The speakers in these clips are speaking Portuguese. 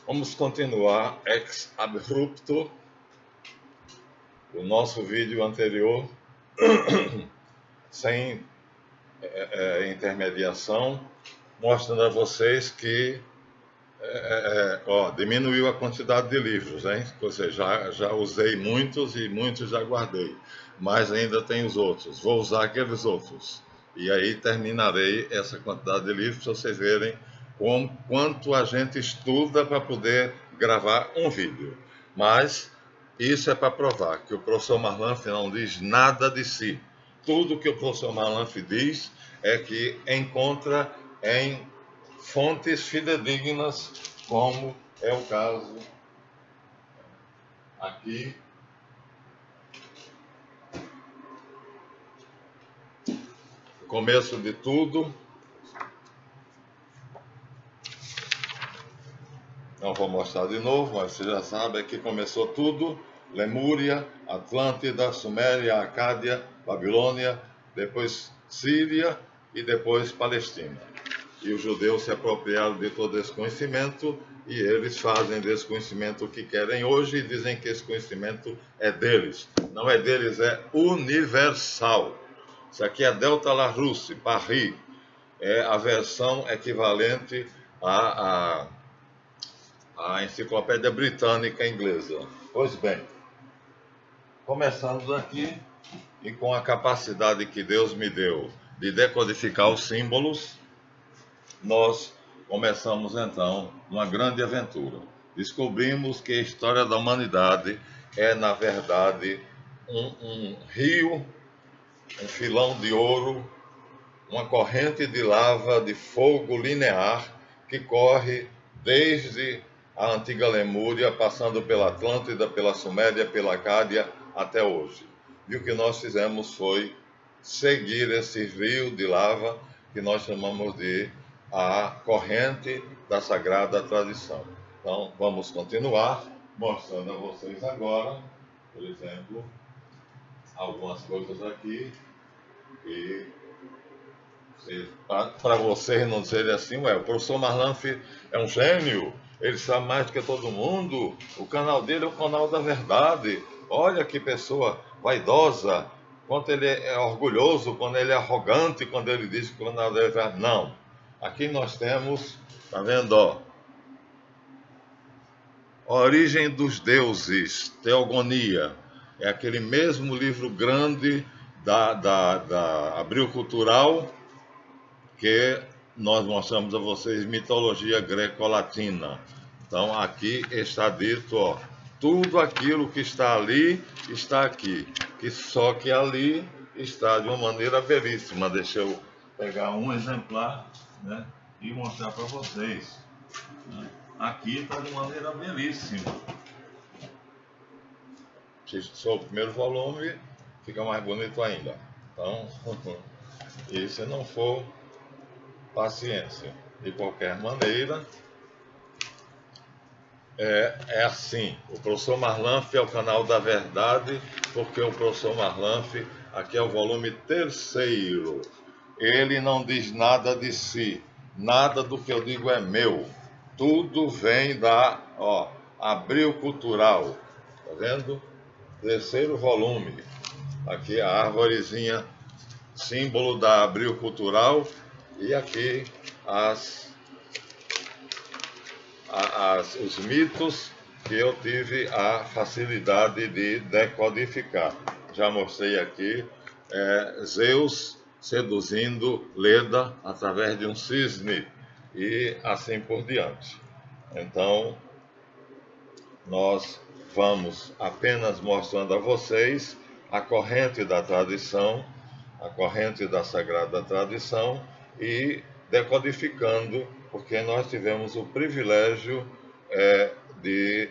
Vamos continuar ex abrupto o nosso vídeo anterior, sem intermediação, mostrando a vocês que diminuiu a quantidade de livros, hein? Ou seja, já usei muitos e muitos já guardei, mas ainda tem os outros. Vou usar aqueles outros e aí terminarei essa quantidade de livros para vocês verem quanto a gente estuda para poder gravar um vídeo. Mas isso é para provar que o professor Marlanf não diz nada de si. Tudo que o professor Marlanf diz é que encontra em fontes fidedignas, como é o caso aqui. O começo de tudo. Não vou mostrar de novo, mas você já sabe que começou tudo. Lemúria, Atlântida, Suméria, Acádia, Babilônia, depois Síria e depois Palestina. E os judeus se apropriaram de todo esse conhecimento e eles fazem desse conhecimento o que querem hoje e dizem que esse conhecimento é deles. Não é deles, é universal. Isso aqui é Delta Larousse, Paris. É a versão equivalente à Enciclopédia Britânica Inglesa. Pois bem, começando aqui, e com a capacidade que Deus me deu de decodificar os símbolos, nós começamos então uma grande aventura. Descobrimos que a história da humanidade é, na verdade, um rio, um filão de ouro, uma corrente de lava, de fogo linear, que corre desde a antiga Lemúria, passando pela Atlântida, pela Suméria, pela Acádia, até hoje. E o que nós fizemos foi seguir esse rio de lava, que nós chamamos de a corrente da sagrada tradição. Então, vamos continuar mostrando a vocês agora, por exemplo, algumas coisas aqui que, para vocês não dizerem assim, o professor Marlanf é um gênio, ele sabe mais do que todo mundo, o canal dele é o canal da verdade, olha que pessoa vaidosa, quanto ele é orgulhoso, quando ele é arrogante, quando ele diz que o canal dele é verdade. Não, aqui nós temos, tá vendo, ó, Origem dos Deuses, Teogonia, é aquele mesmo livro grande da Abril Cultural, que nós mostramos a vocês mitologia greco-latina. Então aqui está dito, ó, tudo aquilo que está ali está aqui, só que ali está de uma maneira belíssima. Deixa eu pegar um exemplar, né, e mostrar para vocês. Aqui está de maneira belíssima. Se for o primeiro volume, fica mais bonito ainda. Então, e se não for, paciência. De qualquer maneira, é assim. O professor Marlanf é o canal da verdade, porque o professor Marlanf, aqui é o volume 3º. Ele não diz nada de si. Nada do que eu digo é meu. Tudo vem da Abril Cultural. Tá vendo? 3º volume. Aqui a árvorezinha, símbolo da Abril Cultural. E aqui os mitos que eu tive a facilidade de decodificar. Já mostrei aqui Zeus seduzindo Leda através de um cisne e assim por diante. Então, nós vamos apenas mostrando a vocês a corrente da tradição, a corrente da sagrada tradição e decodificando, porque nós tivemos o privilégio de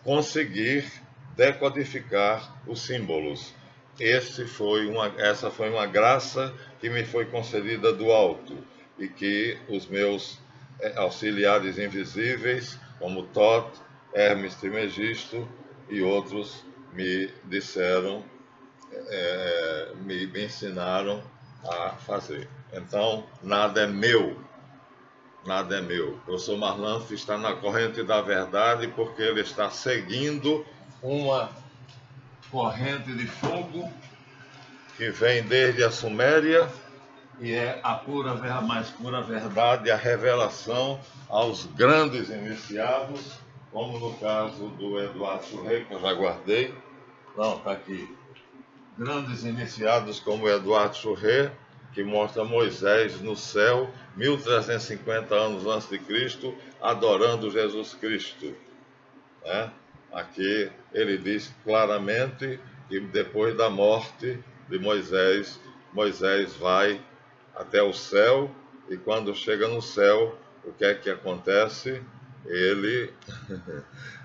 conseguir decodificar os símbolos. Essa foi uma graça que me foi concedida do alto e que os meus auxiliares invisíveis, como Thoth, Hermes Trismegisto e outros, me disseram, me ensinaram a fazer. Então, nada é meu. nada é meu. O professor Marlanf está na corrente da verdade porque ele está seguindo uma corrente de fogo que vem desde a Suméria e é a mais pura verdade, a revelação aos grandes iniciados, como no caso do Eduardo Churré, que eu já guardei. Não, está aqui. Grandes iniciados como Eduardo Churré, que mostra Moisés no céu, 1350 anos antes de Cristo, adorando Jesus Cristo, né? Aqui ele diz claramente que depois da morte de Moisés, Moisés vai até o céu e quando chega no céu, o que é que acontece? Ele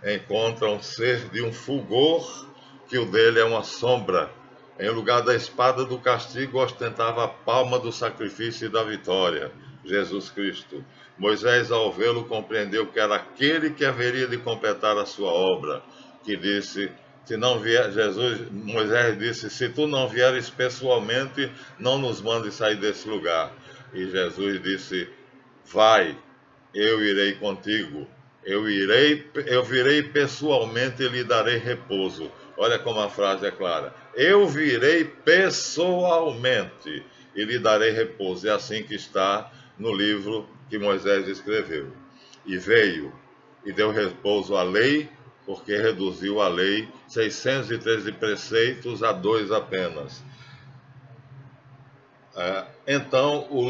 encontra um ser de um fulgor, que o dele é uma sombra. Em lugar da espada do castigo, ostentava a palma do sacrifício e da vitória, Jesus Cristo. Moisés, ao vê-lo, compreendeu que era aquele que haveria de completar a sua obra, que disse, se não vier, Moisés disse, se tu não vieres pessoalmente, não nos mandes sair desse lugar. E Jesus disse, vai, eu irei contigo. Eu virei pessoalmente e lhe darei repouso. Olha como a frase é clara. Eu virei pessoalmente e lhe darei repouso. É assim que está no livro que Moisés escreveu. E veio e deu repouso à lei, porque reduziu a lei 613 preceitos a 2 apenas. Então o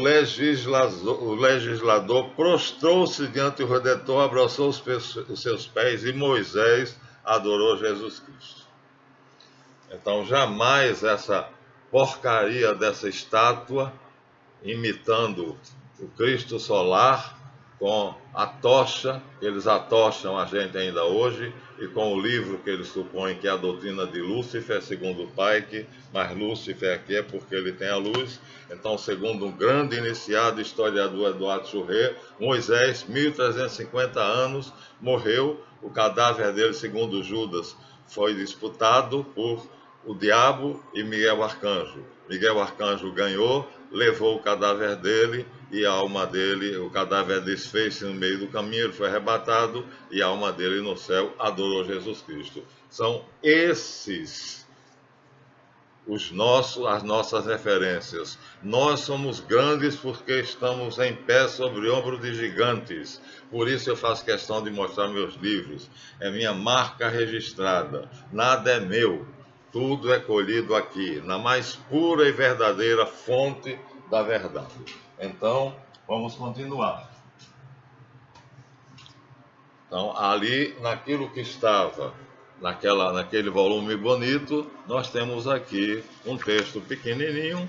legislador prostrou-se diante do Redentor, abraçou os seus pés e Moisés adorou Jesus Cristo. Então jamais essa porcaria dessa estátua imitando o Cristo solar com a tocha, eles atocham a gente ainda hoje, e com o livro que eles supõem que é a doutrina de Lúcifer, segundo Pike, mas Lúcifer aqui é porque ele tem a luz. Então, segundo um grande iniciado historiador Eduardo Churré, Moisés, 1350 anos, morreu, o cadáver dele, segundo Judas, foi disputado por o diabo e Miguel Arcanjo. Miguel Arcanjo ganhou, levou o cadáver dele e a alma dele, o cadáver desfez-se no meio do caminho, ele foi arrebatado e a alma dele no céu adorou Jesus Cristo. São esses as nossas referências. Nós somos grandes porque estamos em pé sobre o ombro de gigantes. Por isso eu faço questão de mostrar meus livros. É minha marca registrada. Nada é meu. Tudo é colhido aqui, na mais pura e verdadeira fonte da verdade. Então, vamos continuar. Então, ali, naquilo que estava, naquele volume bonito, nós temos aqui um texto pequenininho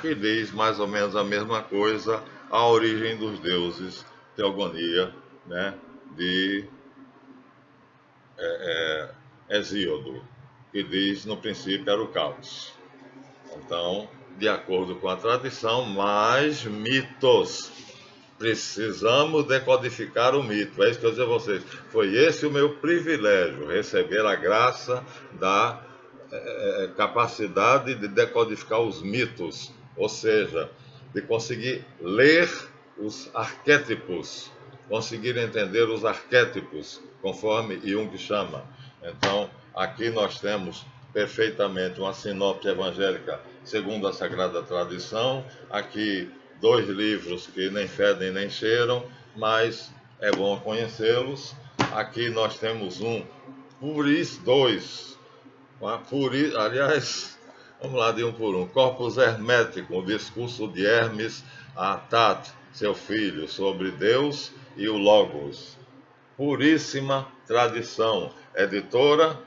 que diz mais ou menos a mesma coisa, a origem dos deuses, teogonia, né, de Hesíodo, que diz no princípio era o caos. Então, de acordo com a tradição, mais mitos. Precisamos decodificar o mito. É isso que eu dizer a vocês. Foi esse o meu privilégio, receber a graça da capacidade de decodificar os mitos, ou seja, de conseguir ler os arquétipos, conseguir entender os arquétipos, conforme Jung chama. Então, aqui nós temos perfeitamente uma sinopse evangélica segundo a Sagrada Tradição. Aqui 2 livros que nem fedem nem cheiram, mas é bom conhecê-los. Aqui nós temos dois. Aliás, vamos lá de um por um. Corpus Hermético, o discurso de Hermes a Tat, seu filho, sobre Deus e o Logos. Puríssima Tradição, editora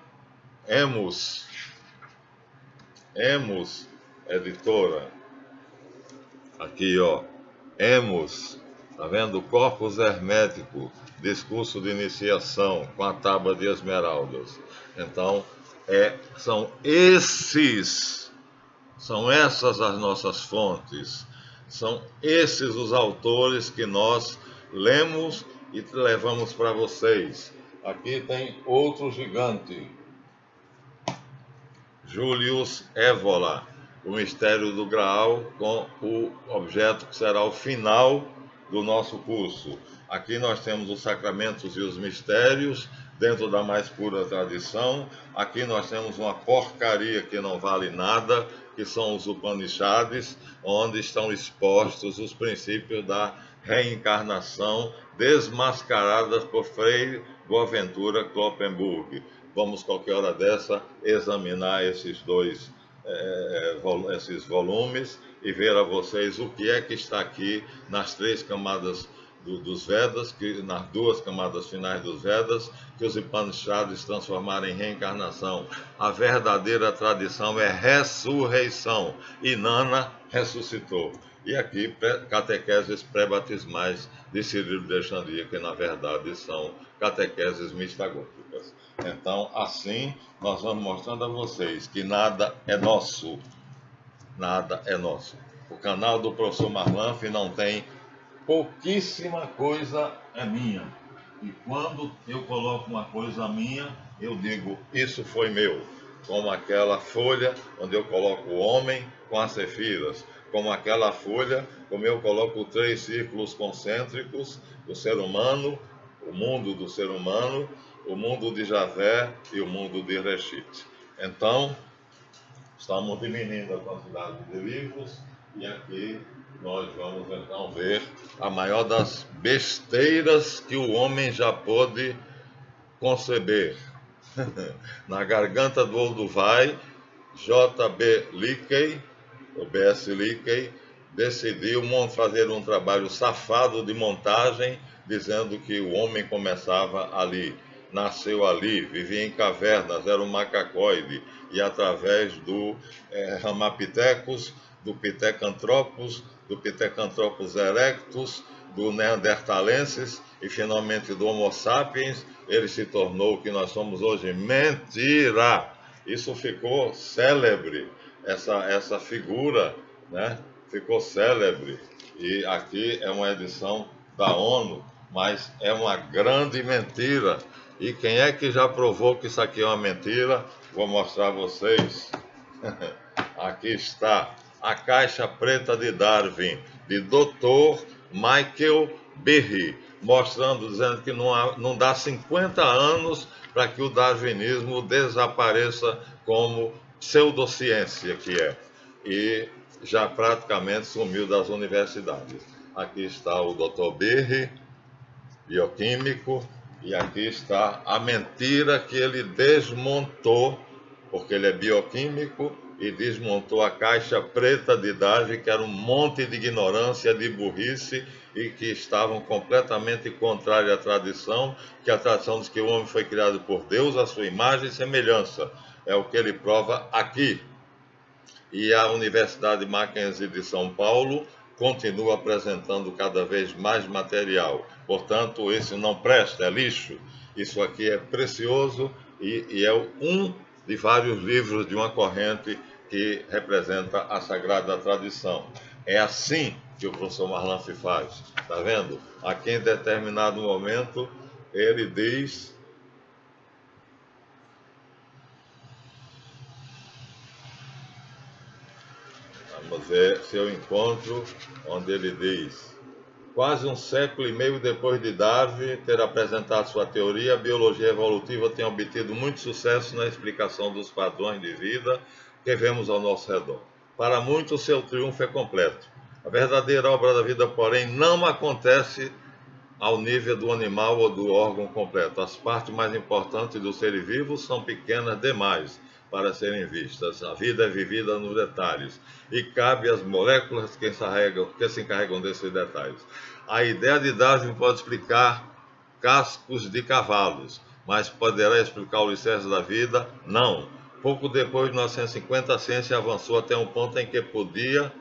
Emus, editora. Aqui, ó, Emus, tá vendo? Corpus Hermético, discurso de iniciação com a tábua de esmeraldas. Então, são essas as nossas fontes, são esses os autores que nós lemos e levamos para vocês. Aqui tem outro gigante, Julius Evola, o mistério do Graal com o objeto que será o final do nosso curso. Aqui nós temos os sacramentos e os mistérios, dentro da mais pura tradição. Aqui nós temos uma porcaria que não vale nada, que são os Upanishads, onde estão expostos os princípios da reencarnação, desmascaradas por Frei Boaventura Kloppenburg. Vamos, qualquer hora dessa, examinar esses volumes e ver a vocês o que é que está aqui nas 3 camadas dos Vedas, nas 2 camadas finais dos Vedas, que os Upanishads transformaram em reencarnação. A verdadeira tradição é ressurreição, e Nana ressuscitou. E aqui, catequeses pré-batismais de Cirilo de Alexandria, que na verdade são catequeses mistagógicas. Então, assim, nós vamos mostrando a vocês que nada é nosso. Nada é nosso. O canal do professor Marlanf não tem pouquíssima coisa é minha. E quando eu coloco uma coisa minha, eu digo, isso foi meu. Como aquela folha onde eu coloco o homem com as sefiras. Como aquela folha, como eu coloco 3 círculos concêntricos do ser humano, o mundo do ser humano, o mundo de Javé e o mundo de Reshit. Então, estamos diminuindo a quantidade de livros e aqui nós vamos então ver a maior das besteiras que o homem já pôde conceber. Na garganta do Olduvai, J.B. Leakey, o B.S. Leakey, decidiu fazer um trabalho safado de montagem, dizendo que o homem começava ali, nasceu ali, vivia em cavernas, era um macacoide, e através do Ramapithecus, do Pithecanthropus, do Pithecanthropus erectus, do Neanderthalensis e finalmente do Homo sapiens, ele se tornou o que nós somos hoje. Mentira! Isso ficou célebre, essa figura, né? Ficou célebre. E aqui é uma edição da ONU, mas é uma grande mentira. E quem é que já provou que isso aqui é uma mentira? Vou mostrar a vocês. Aqui está a caixa preta de Darwin, de Dr. Michael Behe, mostrando, dizendo que não dá 50 anos para que o darwinismo desapareça como pseudociência que é. E já praticamente sumiu das universidades. Aqui está o Dr. Behe, bioquímico, e aqui está a mentira que ele desmontou, porque ele é bioquímico, e desmontou a caixa preta de Darwin, que era um monte de ignorância, de burrice, e que estavam completamente contrários à tradição, que a tradição diz que o homem foi criado por Deus, à sua imagem e semelhança. É o que ele prova aqui. E a Universidade Mackenzie de São Paulo continua apresentando cada vez mais material. Portanto, esse não presta, é lixo. Isso aqui é precioso e é um de vários livros de uma corrente que representa a sagrada tradição. É assim que o professor Marlanf faz, está vendo? Aqui em determinado momento ele diz... Vamos ver se eu encontro onde ele diz: quase um século e meio depois de Darwin ter apresentado sua teoria, a biologia evolutiva tem obtido muito sucesso na explicação dos padrões de vida que vemos ao nosso redor. Para muitos, seu triunfo é completo. A verdadeira obra da vida, porém, não acontece ao nível do animal ou do órgão completo. As partes mais importantes dos seres vivos são pequenas demais para serem vistas. A vida é vivida nos detalhes e cabe às moléculas que se encarregam desses detalhes. A ideia de Darwin pode explicar cascos de cavalos, mas poderá explicar o alicerce da vida? Não. Pouco depois de 1950, a ciência avançou até um ponto em que podia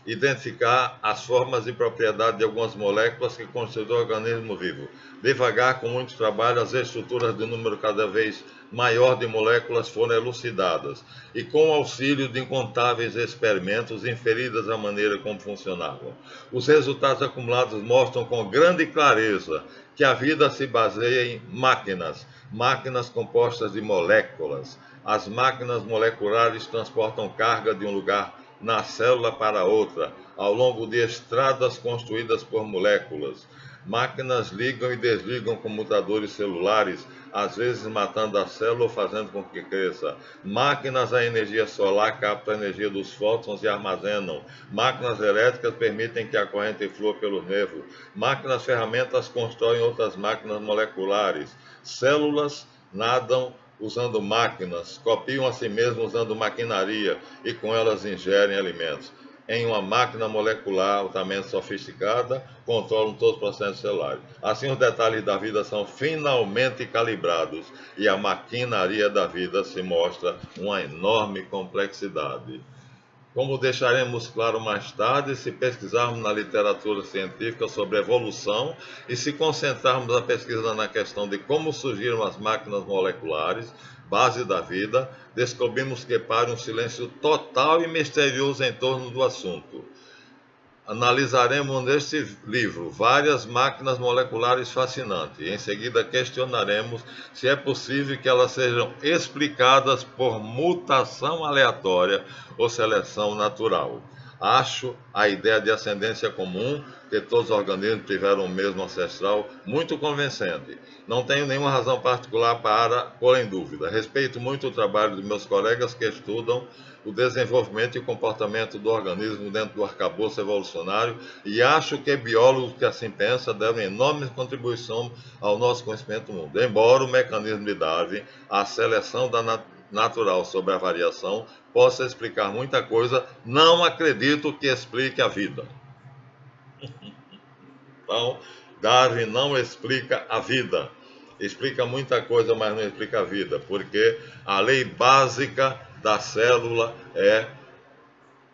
identificar as formas e propriedades de algumas moléculas que constituem o organismo vivo. Devagar, com muito trabalho, as estruturas de número cada vez maior de moléculas foram elucidadas e, com o auxílio de incontáveis experimentos, inferidas a maneira como funcionavam. Os resultados acumulados mostram com grande clareza que a vida se baseia em máquinas compostas de moléculas. As máquinas moleculares transportam carga de um lugar na célula para outra, ao longo de estradas construídas por moléculas. Máquinas ligam e desligam computadores celulares, às vezes matando a célula ou fazendo com que cresça. Máquinas a energia solar captam a energia dos fótons e armazenam. Máquinas elétricas permitem que a corrente flua pelos nervos. Máquinas ferramentas constroem outras máquinas moleculares. Células nadam usando máquinas, copiam a si mesmas usando maquinaria e com elas ingerem alimentos. Em uma máquina molecular altamente sofisticada, controlam todos os processos celulares. Assim, os detalhes da vida são finalmente calibrados e a maquinaria da vida se mostra uma enorme complexidade. Como deixaremos claro mais tarde, se pesquisarmos na literatura científica sobre evolução e se concentrarmos a pesquisa na questão de como surgiram as máquinas moleculares, base da vida, descobrimos que para um silêncio total e misterioso em torno do assunto. Analisaremos neste livro várias máquinas moleculares fascinantes. Em seguida, questionaremos se é possível que elas sejam explicadas por mutação aleatória ou seleção natural. Acho a ideia de ascendência comum, que todos os organismos tiveram o mesmo ancestral, muito convincente. Não tenho nenhuma razão particular para pôr em dúvida. Respeito muito o trabalho dos meus colegas que estudam o desenvolvimento e o comportamento do organismo dentro do arcabouço evolucionário e acho que biólogos que assim pensam devem enorme contribuição ao nosso conhecimento do mundo. Embora o mecanismo de Darwin, a seleção natural sobre a variação, possa explicar muita coisa, não acredito que explique a vida. Então, Darwin não explica a vida. Explica muita coisa, mas não explica a vida, porque a lei básica da célula é,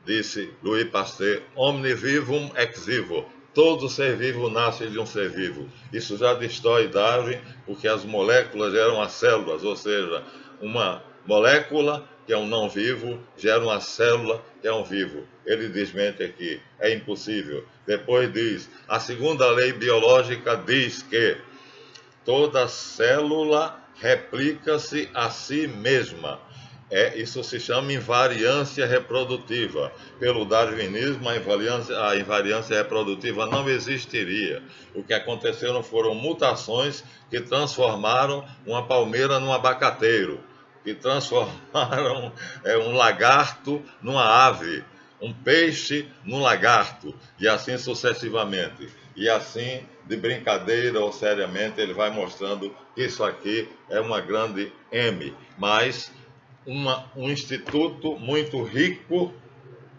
disse Louis Pasteur, omni vivum ex vivo. Todo ser vivo nasce de um ser vivo. Isso já destrói Darwin, porque as moléculas geram as células, ou seja, uma molécula, que é um não vivo, gera uma célula, que é um vivo. Ele desmente aqui, é impossível. Depois diz, a segunda lei biológica diz que toda célula replica-se a si mesma. Isso se chama invariância reprodutiva. Pelo darwinismo, a invariância reprodutiva não existiria. O que aconteceram foram mutações que transformaram uma palmeira num abacateiro, que transformaram um lagarto numa ave, um peixe num lagarto, e assim sucessivamente. E assim, de brincadeira ou seriamente, ele vai mostrando que isso aqui é uma grande M. Mas um instituto muito rico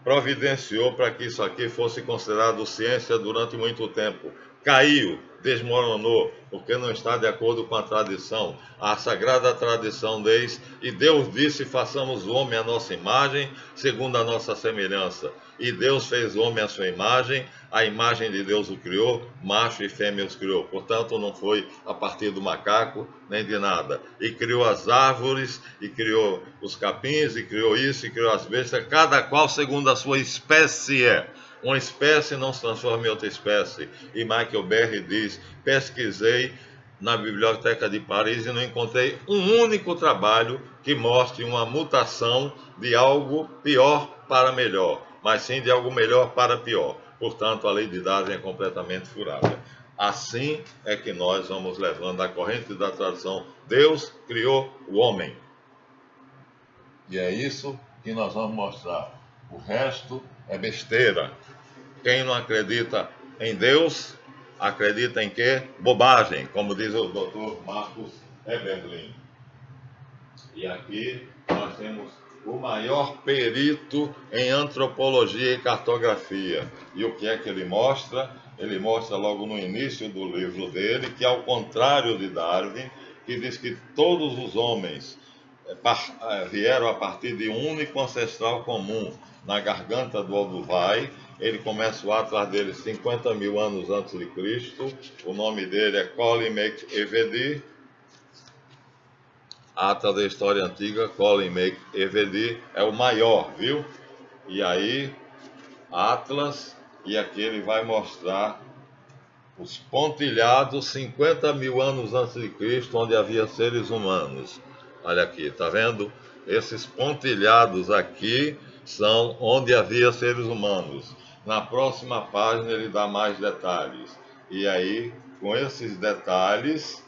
providenciou para que isso aqui fosse considerado ciência durante muito tempo. Caiu, desmoronou, porque não está de acordo com a tradição. A sagrada tradição diz, e Deus disse, façamos o homem à nossa imagem, segundo a nossa semelhança. E Deus fez o homem à sua imagem, a imagem de Deus o criou, macho e fêmea os criou. Portanto, não foi a partir do macaco, nem de nada. E criou as árvores, e criou os capins, e criou isso, e criou as bestas, cada qual segundo a sua espécie é. Uma espécie não se transforma em outra espécie. E Michael Berry diz, pesquisei na Biblioteca de Paris e não encontrei um único trabalho que mostre uma mutação de algo pior para melhor, mas sim de algo melhor para pior. Portanto, a lei de Darwin é completamente furada. Assim é que nós vamos levando a corrente da tradição. Deus criou o homem. E é isso que nós vamos mostrar. O resto é besteira. Quem não acredita em Deus, acredita em quê? Bobagem, como diz o Dr. Marcos Eberlin. E aqui nós temos o maior perito em antropologia e cartografia. E o que é que ele mostra? Ele mostra logo no início do livro dele que, ao contrário de Darwin, que diz que todos os homens vieram a partir de um único ancestral comum na garganta do Olduvai. Ele começa o atrás dele 50 mil anos antes de Cristo. O nome dele é Collin McEvedy. Ata da História Antiga, Collin McEvedy, é o maior, viu? E aí, Atlas, e aqui ele vai mostrar os pontilhados 50 mil anos antes de Cristo, onde havia seres humanos. Olha aqui, tá vendo? Esses pontilhados aqui são onde havia seres humanos. Na próxima página ele dá mais detalhes. E aí, com esses detalhes,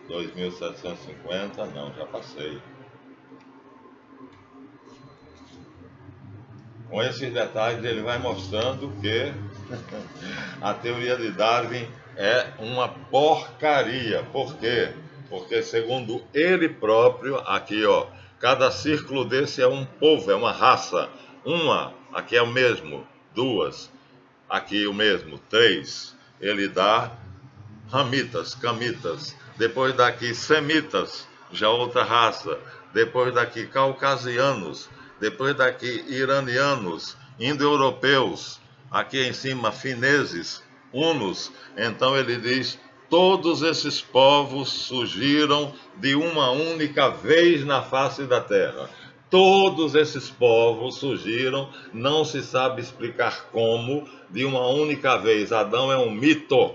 (2750), não, já passei. Com esses detalhes ele vai mostrando que a teoria de Darwin é uma porcaria. Por quê? Porque segundo ele próprio, aqui ó, cada círculo desse é um povo, é uma raça. Uma, aqui é o mesmo, duas, aqui o mesmo, três. Ele dá ramitas, camitas. Depois daqui semitas, já outra raça. Depois daqui caucasianos. Depois daqui iranianos, indo-europeus. Aqui em cima fineses, hunos. Então ele diz: todos esses povos surgiram de uma única vez na face da terra. Todos esses povos surgiram, não se sabe explicar como, de uma única vez. Adão é um mito.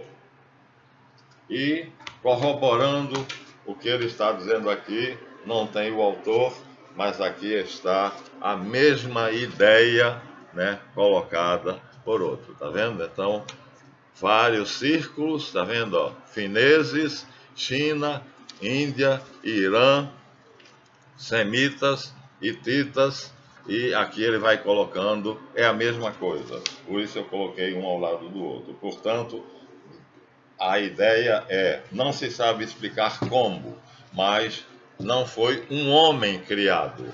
E corroborando o que ele está dizendo aqui, não tem o autor, mas aqui está a mesma ideia, né, colocada por outro, tá vendo? Então, vários círculos, tá vendo? Ó? Fineses, China, Índia, Irã, semitas, hititas, e aqui ele vai colocando, é a mesma coisa. Por isso eu coloquei um ao lado do outro. Portanto, a ideia é, não se sabe explicar como, mas não foi um homem criado.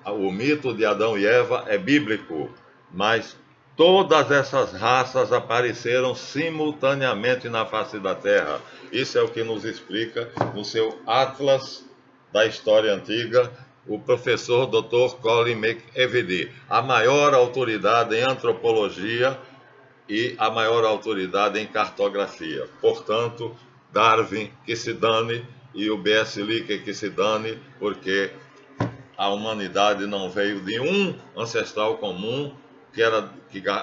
O mito de Adão e Eva é bíblico, mas todas essas raças apareceram simultaneamente na face da Terra. Isso é o que nos explica no seu Atlas da História Antiga, o professor Dr. Colin McEvedy, a maior autoridade em antropologia e a maior autoridade em cartografia. Portanto, Darwin que se dane e o B.S. Licker que se dane, porque a humanidade não veio de um ancestral comum que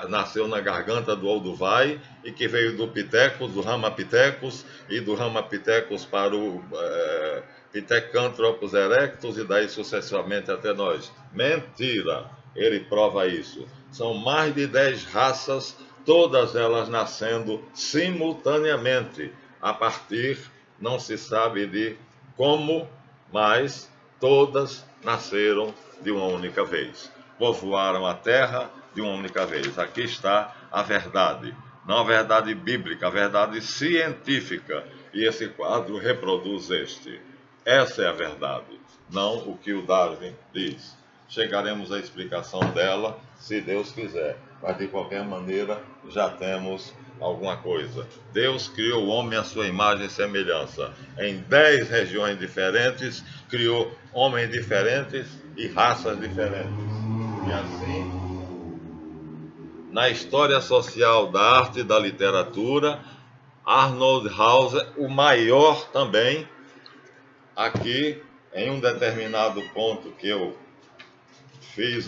nasceu na garganta do Olduvai e que veio do Pitecos, do Ramapithecus, e do Ramapithecus para o Pithecanthropus erectus e daí sucessivamente até nós. Mentira! Ele prova isso. São mais de 10 raças, todas elas nascendo simultaneamente, a partir, não se sabe de como, mas todas nasceram de uma única vez. Povoaram a terra de uma única vez. Aqui está a verdade. Não a verdade bíblica, a verdade científica. E esse quadro reproduz este. Essa é a verdade, não o que o Darwin diz. Chegaremos à explicação dela, se Deus quiser. Mas, de qualquer maneira, já temos alguma coisa. Deus criou o homem à sua imagem e semelhança. Em 10 regiões diferentes, criou homens diferentes e raças diferentes. E assim, na história social da arte e da literatura, Arnold Hauser, o maior também, aqui, em um determinado ponto que eu fiz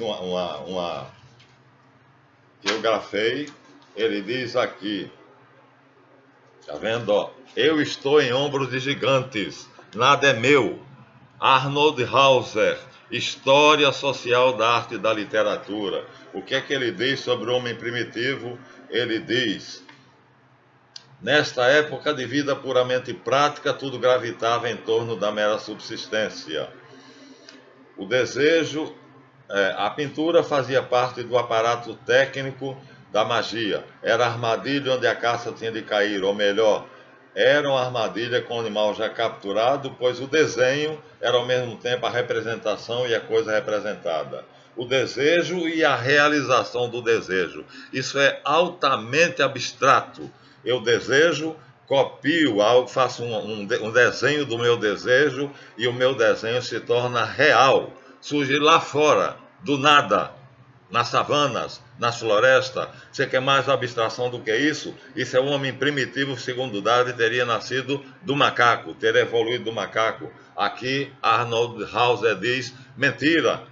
que eu grafei, ele diz aqui, tá vendo, ó? Eu estou em ombros de gigantes, nada é meu. Arnold Hauser, História Social da Arte e da Literatura. O que é que ele diz sobre o homem primitivo? Ele diz: nesta época de vida puramente prática, tudo gravitava em torno da mera subsistência. O desejo, a pintura fazia parte do aparato técnico da magia. Era a armadilha onde a caça tinha de cair, ou melhor, era uma armadilha com o animal já capturado, pois o desenho era ao mesmo tempo a representação e a coisa representada. O desejo e a realização do desejo. Isso é altamente abstrato. Eu desejo, copio algo, faço um desenho do meu desejo e o meu desenho se torna real. Surge lá fora, do nada, nas savanas, nas florestas. Você quer mais abstração do que isso? Isso é um homem primitivo, segundo Darwin, teria nascido do macaco, teria evoluído do macaco. Aqui, Arnold Hauser diz, mentira,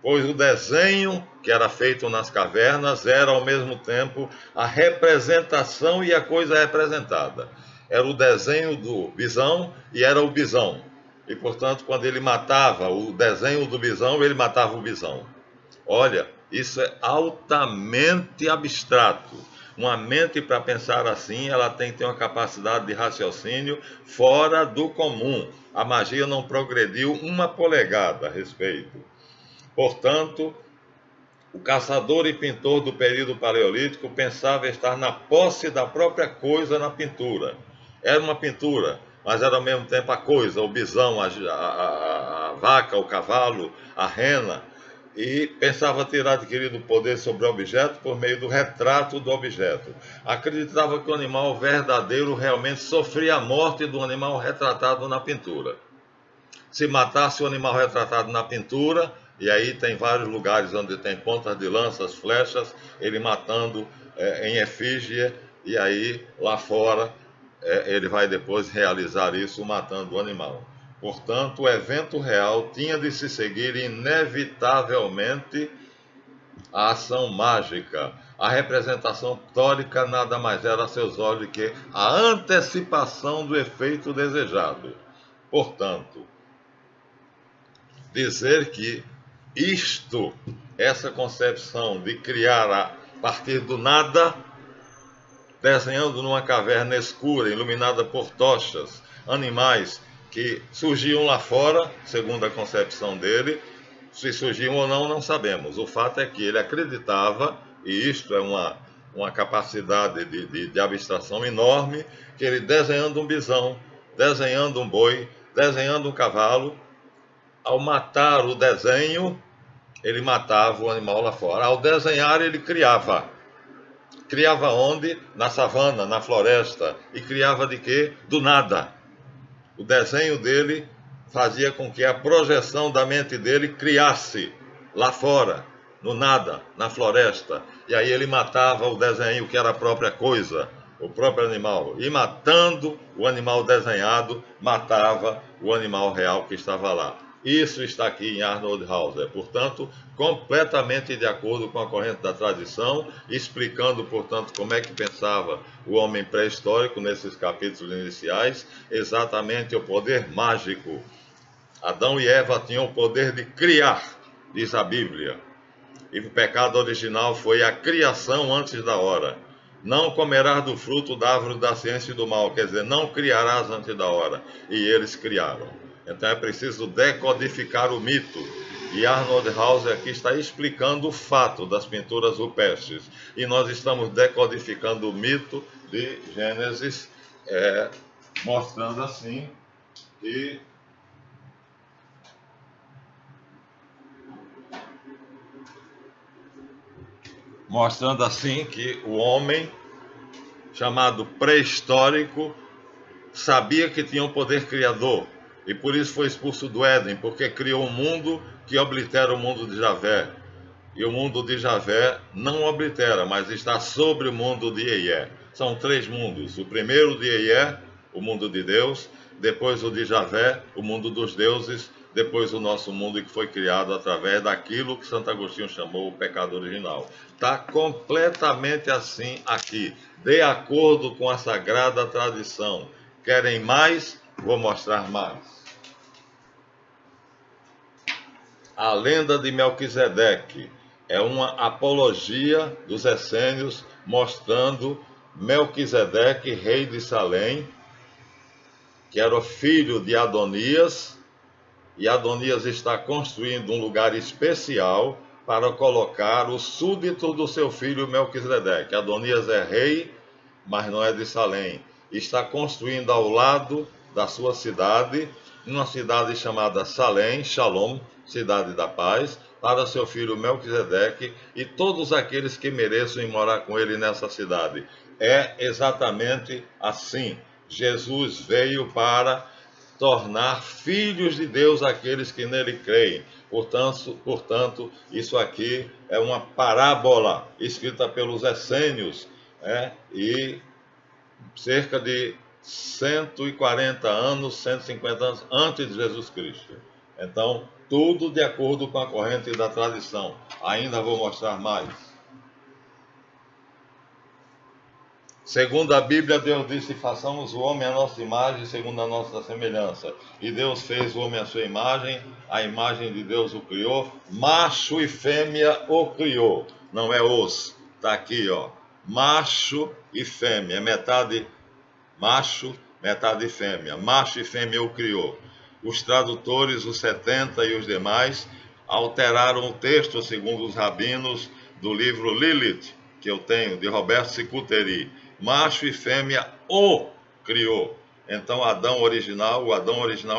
pois o desenho que era feito nas cavernas era ao mesmo tempo a representação e a coisa representada. era o desenho do bisão e era o bisão. E, portanto, quando ele matava o desenho do bisão, ele matava o bisão. Olha, isso é altamente abstrato. Uma mente, para pensar assim, ela tem que ter uma capacidade de raciocínio fora do comum. A magia não progrediu uma polegada a respeito. Portanto, o caçador e pintor do período paleolítico pensava estar na posse da própria coisa na pintura. Era uma pintura, mas era ao mesmo tempo a coisa, o bisão, a vaca, o cavalo, a rena, e pensava ter adquirido poder sobre o objeto por meio do retrato do objeto. Acreditava que o animal verdadeiro realmente sofria a morte do animal retratado na pintura. Se matasse o animal retratado na pintura, e aí tem vários lugares onde tem pontas de lanças, flechas, ele matando em efígie, e aí lá fora ele vai depois realizar isso matando o animal. Portanto, o evento real tinha de se seguir inevitavelmente a ação mágica. A representação pictórica nada mais era a seus olhos que a antecipação do efeito desejado. Portanto, dizer que essa concepção de criar a partir do nada, desenhando numa caverna escura, iluminada por tochas, animais que surgiam lá fora, segundo a concepção dele, se surgiam ou não, não sabemos. O fato é que ele acreditava, e isto é uma capacidade de abstração enorme, que ele desenhando um bisão, desenhando um boi, desenhando um cavalo, ao matar o desenho, ele matava o animal lá fora. Ao desenhar, ele criava. Criava onde? Na savana, na floresta. E criava de quê? Do nada. O desenho dele fazia com que a projeção da mente dele criasse lá fora, no nada, na floresta. E aí ele matava o desenho que era a própria coisa, o próprio animal. E matando o animal desenhado, matava o animal real que estava lá. Isso está aqui em Arnold Hauser, portanto, completamente de acordo com a corrente da tradição, explicando, portanto, como é que pensava o homem pré-histórico nesses capítulos iniciais, exatamente o poder mágico. Adão e Eva tinham o poder de criar, diz a Bíblia, e o pecado original foi a criação antes da hora. Não comerás do fruto da árvore da ciência e do mal, quer dizer, não criarás antes da hora, e eles criaram. Então é preciso decodificar o mito. E Arnold Hauser aqui está explicando o fato das pinturas rupestres. E nós estamos decodificando o mito de Gênesis, mostrando assim que o homem, chamado pré-histórico, sabia que tinha um poder criador. E por isso foi expulso do Éden, porque criou um mundo que oblitera o mundo de Javé. E o mundo de Javé não oblitera, mas está sobre o mundo de Ié. São 3 mundos. O primeiro de Ié, o mundo de Deus, depois o de Javé, o mundo dos deuses, depois o nosso mundo que foi criado através daquilo que Santo Agostinho chamou o pecado original. Está completamente assim aqui, de acordo com a sagrada tradição. Querem mais? Vou mostrar mais. A lenda de Melquisedeque é uma apologia dos essênios mostrando Melquisedeque, rei de Salém, que era o filho de Adonias, e Adonias está construindo um lugar especial para colocar o súdito do seu filho Melquisedeque. Adonias é rei, mas não é de Salém. Está construindo ao lado da sua cidade, uma cidade chamada Salém, Shalom, cidade da paz, para seu filho Melquisedeque e todos aqueles que mereçam ir morar com ele nessa cidade. É exatamente assim. Jesus veio para tornar filhos de Deus aqueles que nele creem. Portanto, isso aqui é uma parábola escrita pelos essênios, e cerca de 140 anos, 150 anos antes de Jesus Cristo. Então, tudo de acordo com a corrente da tradição. Ainda vou mostrar mais. Segundo a Bíblia, Deus disse: façamos o homem à nossa imagem, segundo a nossa semelhança. E Deus fez o homem à sua imagem, a imagem de Deus o criou, macho e fêmea o criou. Não é os, está aqui, ó. Macho e fêmea, metade macho, metade fêmea. Macho e fêmea o criou. Os tradutores, os 70 e os demais, alteraram o texto, segundo os rabinos, do livro Lilith, que eu tenho, de Roberto Sicuteri. Macho e fêmea o criou. Então o Adão original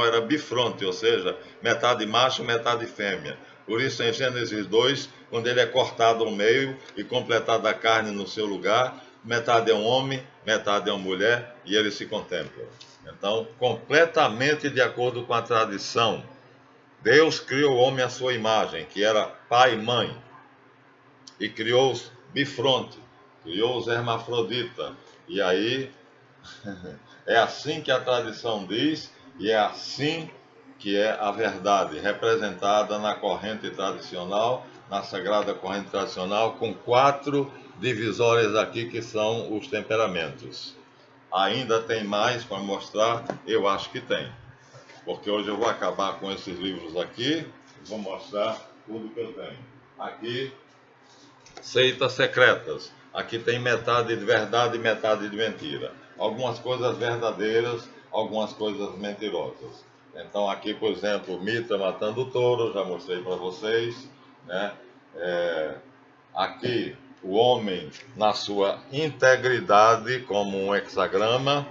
era bifronte, ou seja, metade macho, metade fêmea. Por isso, em Gênesis 2, quando ele é cortado ao meio e completada a carne no seu lugar, metade é um homem, metade é uma mulher, e eles se contemplam. Então, completamente de acordo com a tradição, Deus criou o homem à sua imagem, que era pai e mãe, e criou os bifronte, criou os hermafrodita. E aí, é assim que a tradição diz, e é assim que é a verdade, representada na corrente tradicional, na sagrada corrente tradicional, com 4 divisórias aqui que são os temperamentos. Ainda tem mais para mostrar? Eu acho que tem, porque hoje eu vou acabar com esses livros aqui e vou mostrar tudo que eu tenho. Aqui, seitas secretas. Aqui tem metade de verdade e metade de mentira. Algumas coisas verdadeiras, algumas coisas mentirosas. Então aqui, por exemplo, Mitra matando o touro, já mostrei para vocês, né? Aqui o homem na sua integridade como um hexagrama.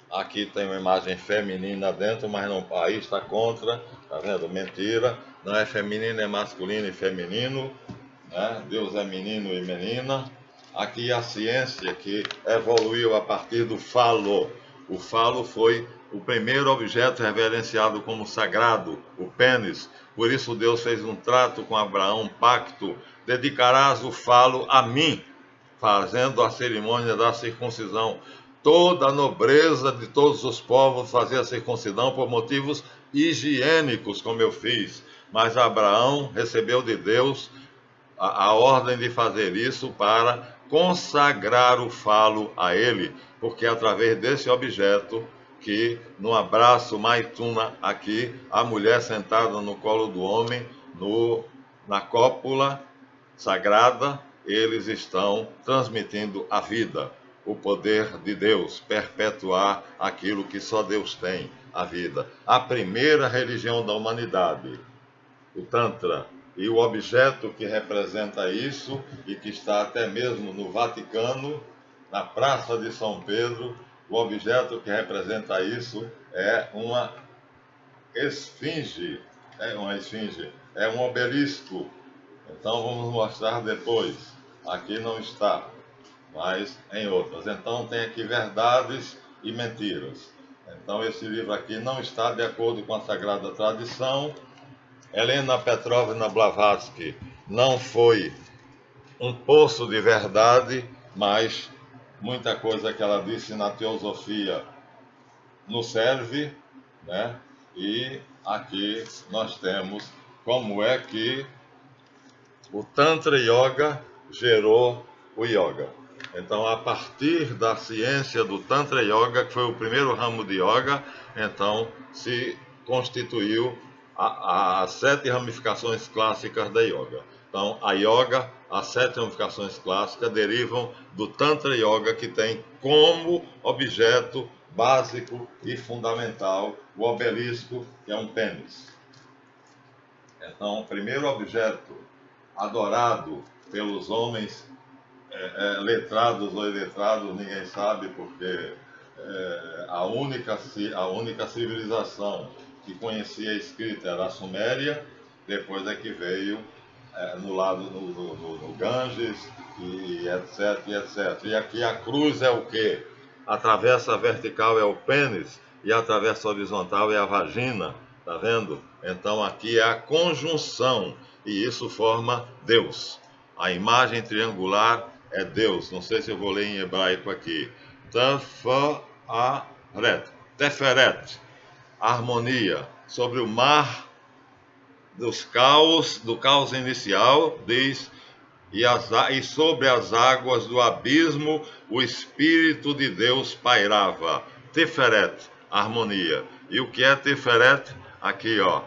Aqui tem uma imagem feminina dentro, mas não, aí está contra, tá vendo? Mentira, não é feminino, é masculino e feminino, né? Deus é menino e menina. Aqui a ciência que evoluiu a partir do falo. O falo foi o primeiro objeto reverenciado como sagrado, o pênis. Por isso Deus fez um trato com Abraão, um pacto: dedicarás o falo a mim, fazendo a cerimônia da circuncisão. Toda a nobreza de todos os povos fazia a circuncisão por motivos higiênicos, como eu fiz. Mas Abraão recebeu de Deus a ordem de fazer isso para consagrar o falo a ele, porque é através desse objeto que, no abraço maituna aqui, a mulher sentada no colo do homem, na cópula sagrada, eles estão transmitindo a vida, o poder de Deus, perpetuar aquilo que só Deus tem, a vida. A primeira religião da humanidade, o Tantra, e o objeto que representa isso, e que está até mesmo no Vaticano, na Praça de São Pedro, o objeto que representa isso é uma esfinge, é um obelisco. Então vamos mostrar depois. Aqui não está, mas em outras. Então tem aqui verdades e mentiras. Então esse livro aqui não está de acordo com a sagrada tradição. Helena Petrovna Blavatsky não foi um poço de verdade, mas muita coisa que ela disse na teosofia nos serve, né? E aqui nós temos como é que o Tantra Yoga gerou o Yoga. Então, a partir da ciência do Tantra Yoga, que foi o primeiro ramo de Yoga, então se constituiu as 7 ramificações clássicas da Yoga. Então, a Yoga, as 7 ramificações clássicas derivam do Tantra Yoga, que tem como objeto básico e fundamental o obelisco, que é um pênis. Então, o primeiro objeto adorado pelos homens letrados ou iletrados, ninguém sabe, porque a única civilização que conhecia a escrita era a Suméria, depois é que veio no lado no Ganges, e etc, e etc. E aqui a cruz é o quê? A travessa vertical é o pênis, e a travessa horizontal é a vagina, tá vendo? Então aqui é a conjunção, e isso forma Deus. A imagem triangular é Deus. Não sei se eu vou ler em hebraico aqui. Teferet, harmonia. Sobre o mar do caos inicial, diz e sobre as águas do abismo o Espírito de Deus pairava. Tiferet, harmonia. E o que é Tiferet? Aqui, ó,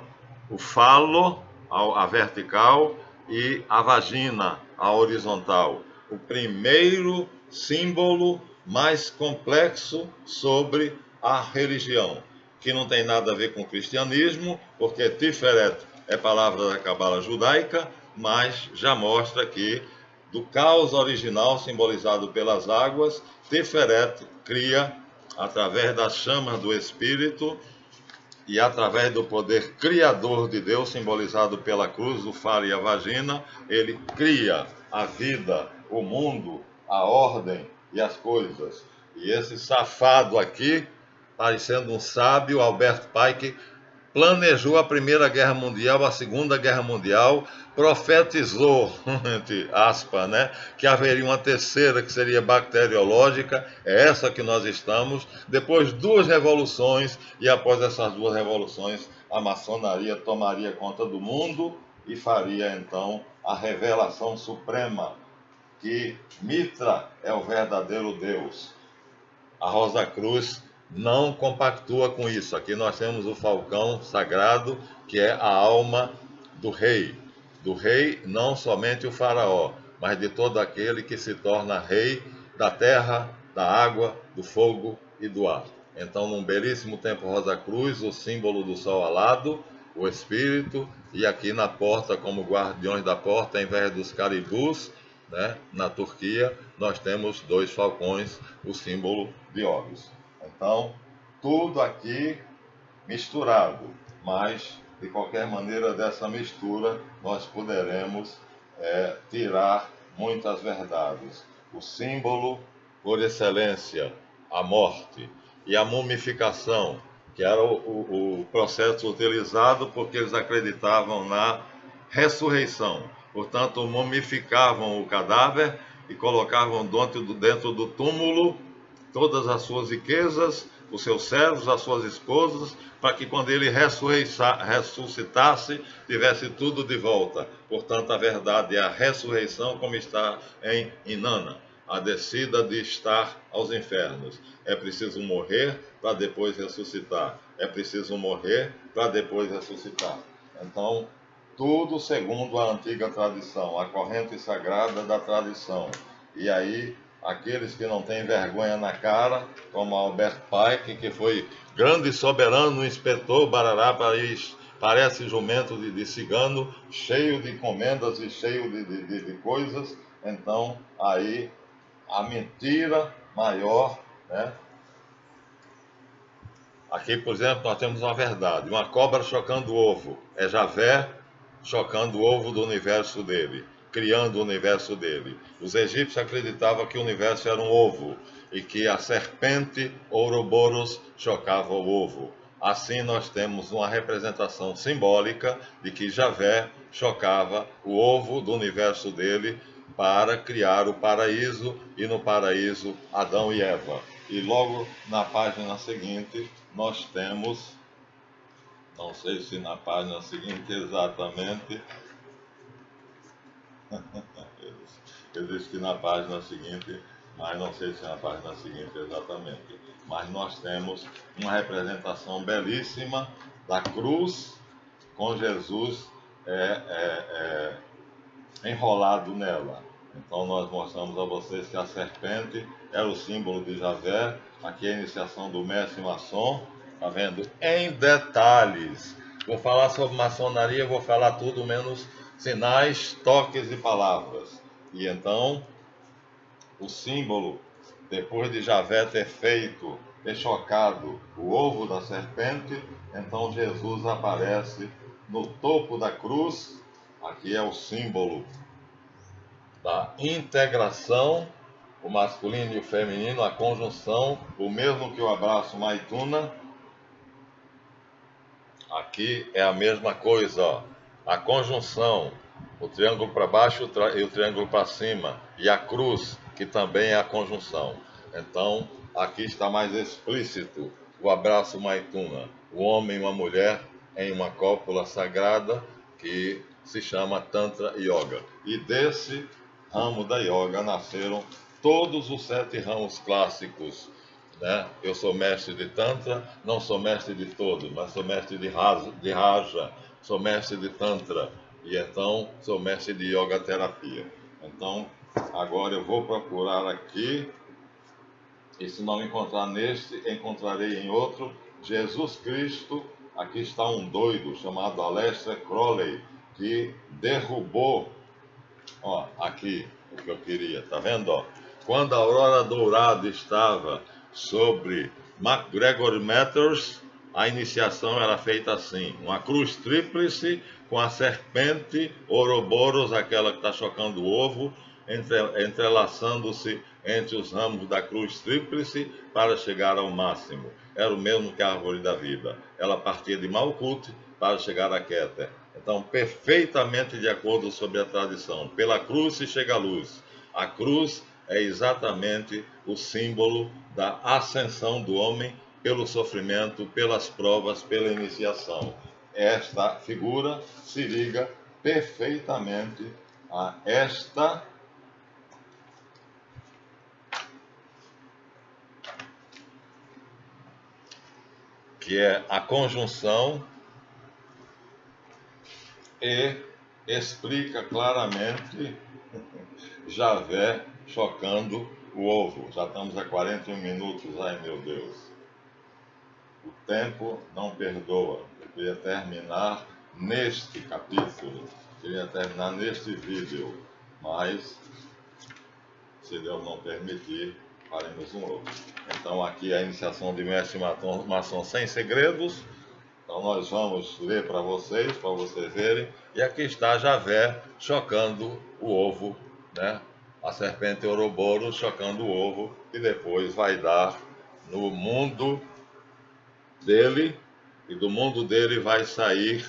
o falo, a vertical, e a vagina, a horizontal. O primeiro símbolo mais complexo sobre a religião, que não tem nada a ver com o cristianismo, porque Tiferet é palavra da cabala judaica, mas já mostra que do caos original simbolizado pelas águas, Tiferet cria, através das chamas do Espírito e através do poder criador de Deus, simbolizado pela cruz, o falo e a vagina, ele cria a vida, o mundo, a ordem e as coisas. E esse safado aqui, parecendo um sábio, Albert Pike, planejou a Primeira Guerra Mundial, a Segunda Guerra Mundial, profetizou, entre aspas, né, que haveria uma terceira que seria bacteriológica, é essa que nós estamos, depois duas revoluções, e após essas duas revoluções, a maçonaria tomaria conta do mundo e faria então a revelação suprema, que Mitra é o verdadeiro Deus. A Rosa Cruz não compactua com isso. Aqui nós temos o falcão sagrado, que é a alma do rei. Do rei, não somente o faraó, mas de todo aquele que se torna rei da terra, da água, do fogo e do ar. Então, num belíssimo templo Rosa Cruz, o símbolo do sol alado, o espírito, e aqui na porta, como guardiões da porta, em vez dos caribus, né, na Turquia, nós temos dois falcões, o símbolo de Horus. Então, tudo aqui misturado, mas de qualquer maneira dessa mistura nós poderemos tirar muitas verdades. O símbolo por excelência, a morte, e a mumificação, que era o processo utilizado porque eles acreditavam na ressurreição. Portanto, mumificavam o cadáver e colocavam dentro do túmulo todas as suas riquezas, os seus servos, as suas esposas, para que quando ele ressuscitasse, tivesse tudo de volta. Portanto, a verdade é a ressurreição, como está em Inanna, a descida de estar aos infernos. É preciso morrer para depois ressuscitar. É preciso morrer para depois ressuscitar. Então, tudo segundo a antiga tradição, a corrente sagrada da tradição. E aí, aqueles que não têm vergonha na cara, como Albert Pike, que foi grande soberano, inspetor Barará, parece jumento de cigano, cheio de encomendas e cheio de coisas. Então, aí, a mentira maior, né? Aqui, por exemplo, nós temos uma verdade. Uma cobra chocando o ovo. É Javé chocando o ovo do universo dele, criando o universo dele. Os egípcios acreditavam que o universo era um ovo e que a serpente Ouroboros chocava o ovo. Assim nós temos uma representação simbólica de que Javé chocava o ovo do universo dele para criar o paraíso, e no paraíso Adão e Eva. E logo na página seguinte nós temos, não sei se na página seguinte exatamente, eu disse que na página seguinte, mas não sei se na página seguinte exatamente, mas nós temos uma representação belíssima da cruz com Jesus enrolado nela. Então nós mostramos a vocês que a serpente era o símbolo de Javé. Aqui é a iniciação do mestre maçom, está vendo? Em detalhes. Vou falar sobre maçonaria, vou falar tudo menos sinais, toques e palavras. E então, o símbolo, depois de Javé ter chocado o ovo da serpente, então Jesus aparece no topo da cruz. Aqui é o símbolo da integração, o masculino e o feminino, a conjunção, o mesmo que o abraço Maituna. Aqui é a mesma coisa, ó. A conjunção, o triângulo para baixo e o triângulo para cima, e a cruz, que também é a conjunção. Então, aqui está mais explícito o abraço Maituna, o homem e uma mulher em uma cópula sagrada que se chama Tantra Yoga. E desse ramo da yoga nasceram todos os 7 ramos clássicos, né? Eu sou mestre de Tantra, não sou mestre de todos, mas sou mestre de Raja, sou mestre de Tantra e então sou mestre de Yoga Terapia. Então, agora eu vou procurar aqui, e se não encontrar neste, encontrarei em outro, Jesus Cristo. Aqui está um doido chamado Aleister Crowley, que derrubou, ó, aqui o que eu queria, tá vendo, ó? Quando a aurora dourada estava sobre MacGregor Matters, a iniciação era feita assim: uma cruz tríplice com a serpente Ouroboros, aquela que está chocando o ovo, entrelaçando-se entre os ramos da cruz tríplice para chegar ao máximo. Era o mesmo que a árvore da vida. Ela partia de Malkuth para chegar a Keter. Então, perfeitamente de acordo sobre a tradição. Pela cruz se chega à luz. A cruz é exatamente o símbolo da ascensão do homem pelo sofrimento, pelas provas, pela iniciação. Esta figura se liga perfeitamente a esta que é a conjunção e explica claramente Javé chocando o ovo. Já estamos a 41 minutos, ai meu Deus. O tempo não perdoa. Eu queria terminar neste capítulo, queria terminar neste vídeo, mas se Deus não permitir, faremos um outro. Então aqui a iniciação de Mestre Maçom sem segredos. Então nós vamos ler para vocês verem. E aqui está Javé chocando o ovo, né? A serpente Ouroboros chocando o ovo, que depois vai dar no mundo dele, e do mundo dele vai sair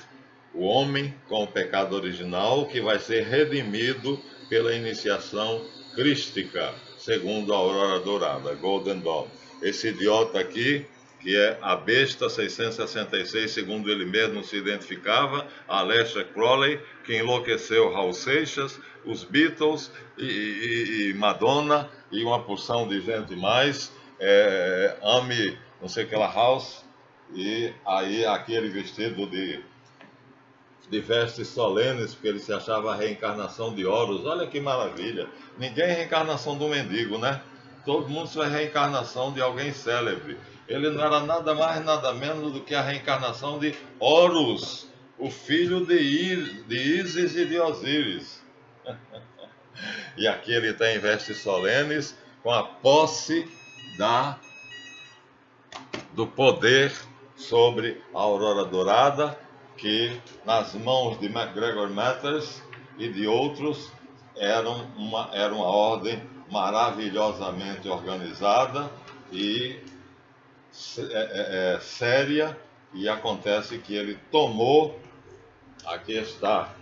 o homem com o pecado original, que vai ser redimido pela iniciação crística, segundo a aurora dourada, Golden Dawn. Esse idiota aqui, que é a besta 666, segundo ele mesmo se identificava, Aleister Crowley, que enlouqueceu Raul Seixas, os Beatles e Madonna e uma porção de gente mais, Amy, não sei o que lá, House, e aí aquele vestido de vestes solenes, porque ele se achava a reencarnação de Horus. Olha que maravilha! Ninguém é reencarnação do mendigo, né? Todo mundo é reencarnação de alguém célebre. Ele não era nada mais, nada menos do que a reencarnação de Horus, o filho de Ísis e de Osíris. E aqui ele tem vestes solenes com a posse do poder sobre a aurora dourada, que nas mãos de MacGregor Matters e de outros era uma ordem maravilhosamente organizada e séria, e acontece que ele tomou, aqui está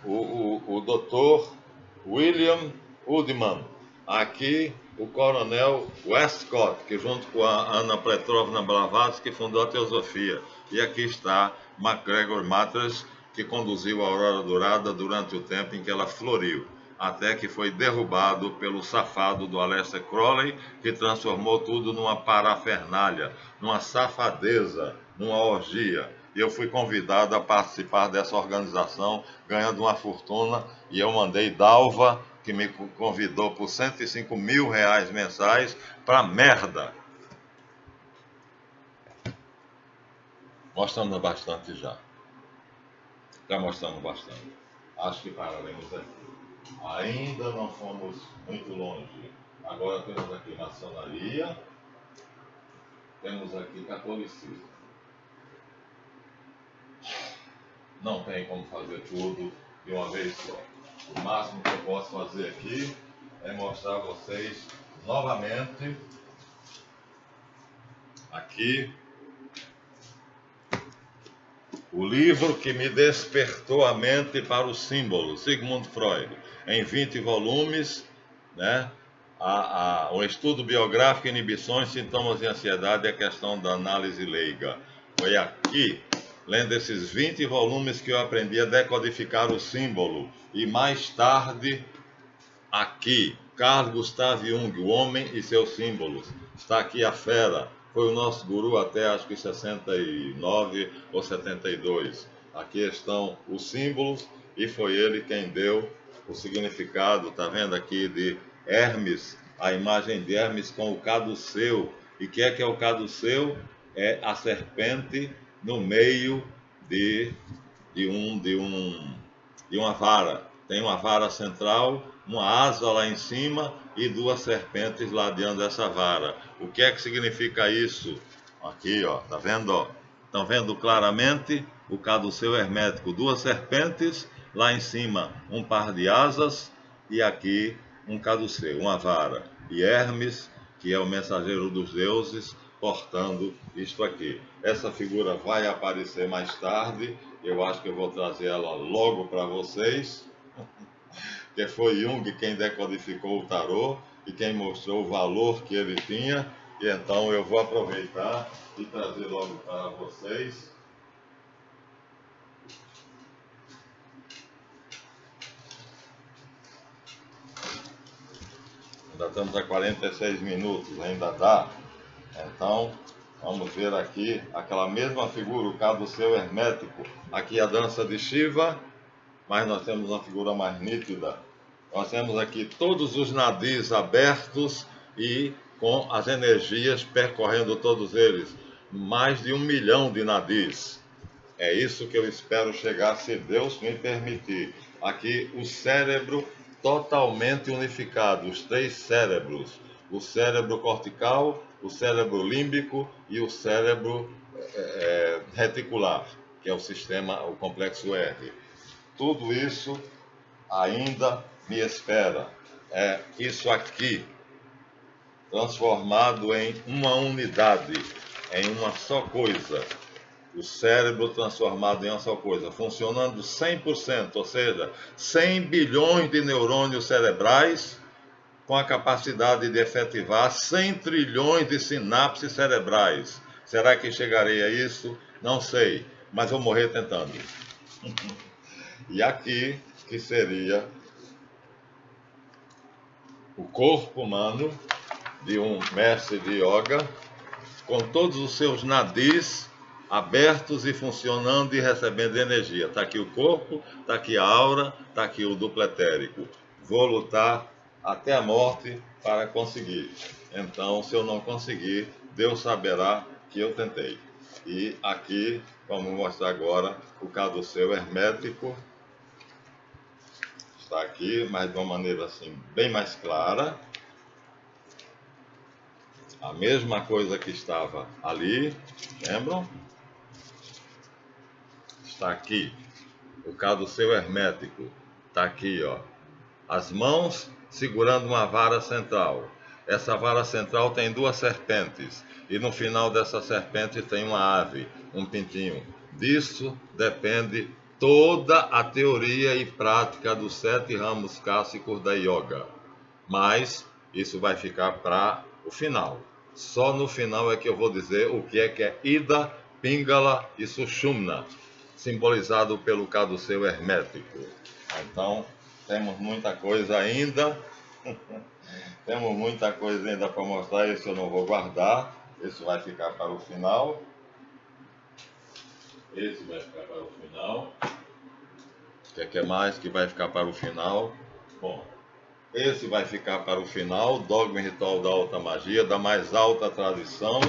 o doutor William Woodman, aqui o coronel Westcott, que junto com a Anna Petrovna Blavatsky fundou a Teosofia, e aqui está MacGregor Matters, que conduziu a Aurora Dourada durante o tempo em que ela floriu, até que foi derrubado pelo safado do Aleister Crowley, que transformou tudo numa parafernália, numa safadeza, numa orgia. E eu fui convidado a participar dessa organização, ganhando uma fortuna, e eu mandei Dalva, que me convidou por 105 mil reais mensais, para merda. Mostramos bastante já. Já mostramos bastante. Acho que pararemos aqui. Ainda não fomos muito longe. Agora temos aqui maçonaria, temos aqui catolicismo. Não tem como fazer tudo de uma vez só. O máximo que eu posso fazer aqui é mostrar a vocês novamente aqui o livro que me despertou a mente para os símbolos, Sigmund Freud, em 20 volumes, né? Um estudo biográfico, inibições, sintomas de ansiedade e a questão da análise leiga. Foi aqui, lendo esses 20 volumes que eu aprendi a decodificar o símbolo. E mais tarde, aqui, Carl Gustav Jung, O Homem e Seus Símbolos. Está aqui a fera. Foi o nosso guru até acho que 69 ou 72. Aqui estão os símbolos e foi ele quem deu o significado, tá vendo aqui, de Hermes, a imagem de Hermes com o caduceu. E o que é o caduceu? É a serpente no meio de uma vara. Tem uma vara central, uma asa lá em cima e duas serpentes ladeando essa vara. O que é que significa isso? Aqui, ó, tá vendo, ó? Estão vendo claramente o caduceu hermético, duas serpentes lá em cima, um par de asas e aqui um caduceu, uma vara. E Hermes, que é o mensageiro dos deuses, portando isto aqui. Essa figura vai aparecer mais tarde, eu acho que eu vou trazer ela logo para vocês, que foi Jung quem decodificou o tarô e quem mostrou o valor que ele tinha, e então eu vou aproveitar e trazer logo para vocês. Ainda estamos a 46 minutos, ainda dá. Então, vamos ver aqui aquela mesma figura, o caduceu hermético. Aqui a dança de Shiva, mas nós temos uma figura mais nítida. Nós temos aqui todos os nadis abertos e com as energias percorrendo todos eles. Mais de 1 milhão de nadis. É isso que eu espero chegar, se Deus me permitir. Aqui o cérebro totalmente unificado, os 3 cérebros. O cérebro cortical, o cérebro límbico e o cérebro reticular, que é o sistema, o complexo R. Tudo isso ainda me espera. É isso aqui, transformado em uma unidade, em uma só coisa. O cérebro transformado em uma só coisa, funcionando 100%, ou seja, 100 bilhões de neurônios cerebrais, com a capacidade de efetivar 100 trilhões de sinapses cerebrais. Será que chegarei a isso? Não sei, mas vou morrer tentando. E aqui, que seria o corpo humano de um mestre de yoga, com todos os seus nadis abertos e funcionando e recebendo energia. Está aqui o corpo, está aqui a aura, está aqui o duplo etérico. Vou lutar até a morte para conseguir. Então, se eu não conseguir, Deus saberá que eu tentei. E aqui, vamos mostrar agora o caduceu hermético. Está aqui, mas de uma maneira assim, bem mais clara. A mesma coisa que estava ali, lembram? Está aqui, o caduceu hermético, está aqui, ó. As mãos segurando uma vara central. Essa vara central tem 2 serpentes, e no final dessa serpente tem uma ave, um pintinho. Disso depende toda a teoria e prática dos 7 ramos clássicos da yoga. Mas isso vai ficar para o final. Só no final é que eu vou dizer o que é Ida, Pingala e Sushumna, simbolizado pelo caduceu hermético. Então, temos muita coisa ainda. Temos muita coisa ainda para mostrar. Esse eu não vou guardar. Esse vai ficar para o final. Esse vai ficar para o final. O que é mais que vai ficar para o final? Bom, esse vai ficar para o final. Dogma e Ritual da Alta Magia, da mais alta tradição,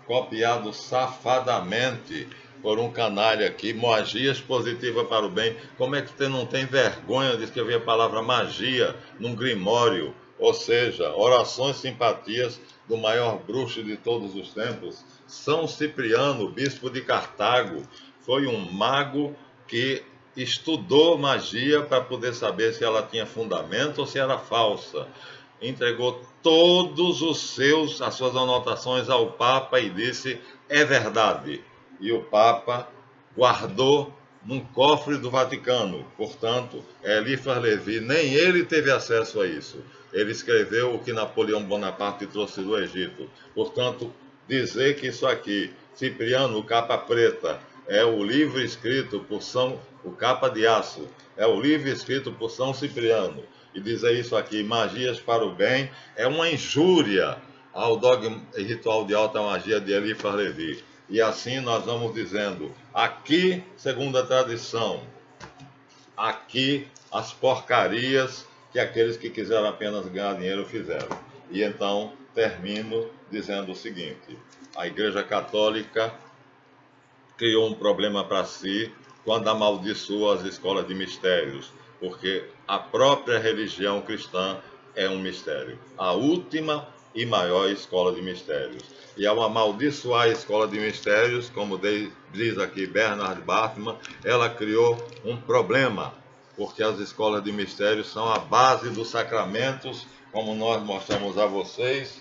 copiado safadamente por um canalha aqui, magias positiva para o bem. Como é que você não tem vergonha de escrever a palavra magia num grimório? Ou seja, orações simpatias do maior bruxo de todos os tempos. São Cipriano, bispo de Cartago, foi um mago que estudou magia para poder saber se ela tinha fundamento ou se era falsa. Entregou todos as suas anotações ao Papa e disse: é verdade. E o Papa guardou num cofre do Vaticano. Portanto, Eliphas Levi, nem ele teve acesso a isso. Ele escreveu o que Napoleão Bonaparte trouxe do Egito. Portanto, dizer que isso aqui, Cipriano, capa preta, é o livro escrito por o Capa de Aço, é o livro escrito por São Cipriano. E dizer isso aqui, magias para o bem, é uma injúria ao dogma e ritual de alta magia de Eliphas Levi. E assim nós vamos dizendo, aqui, segundo a tradição, aqui as porcarias que aqueles que quiseram apenas ganhar dinheiro fizeram. E então termino dizendo o seguinte: a Igreja Católica criou um problema para si quando amaldiçoou as escolas de mistérios, porque a própria religião cristã é um mistério, a última e maior escola de mistérios. E ao amaldiçoar a escola de mistérios, como diz aqui Bernard Bachmann, ela criou um problema, porque as escolas de mistérios são a base dos sacramentos, como nós mostramos a vocês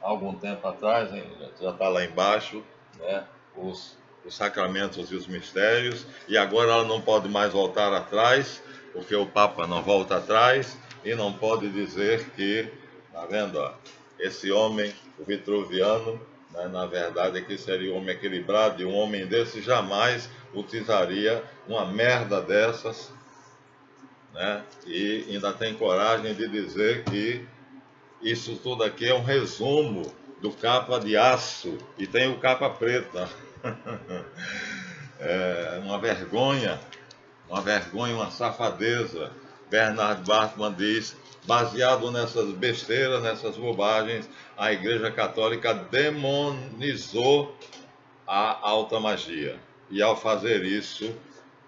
há algum tempo atrás, hein? Já está lá embaixo, né? os sacramentos e os mistérios, e agora ela não pode mais voltar atrás, porque o Papa não volta atrás, e não pode dizer que, tá vendo, ó, esse homem, o vitruviano, né, na verdade aqui seria um homem equilibrado, e um homem desse jamais utilizaria uma merda dessas, né, e ainda tem coragem de dizer que isso tudo aqui é um resumo do Capa de Aço, e tem o Capa Preta. É uma vergonha, uma safadeza. Bernard Bachmann diz, baseado nessas besteiras, nessas bobagens, a Igreja Católica demonizou a alta magia. E ao fazer isso,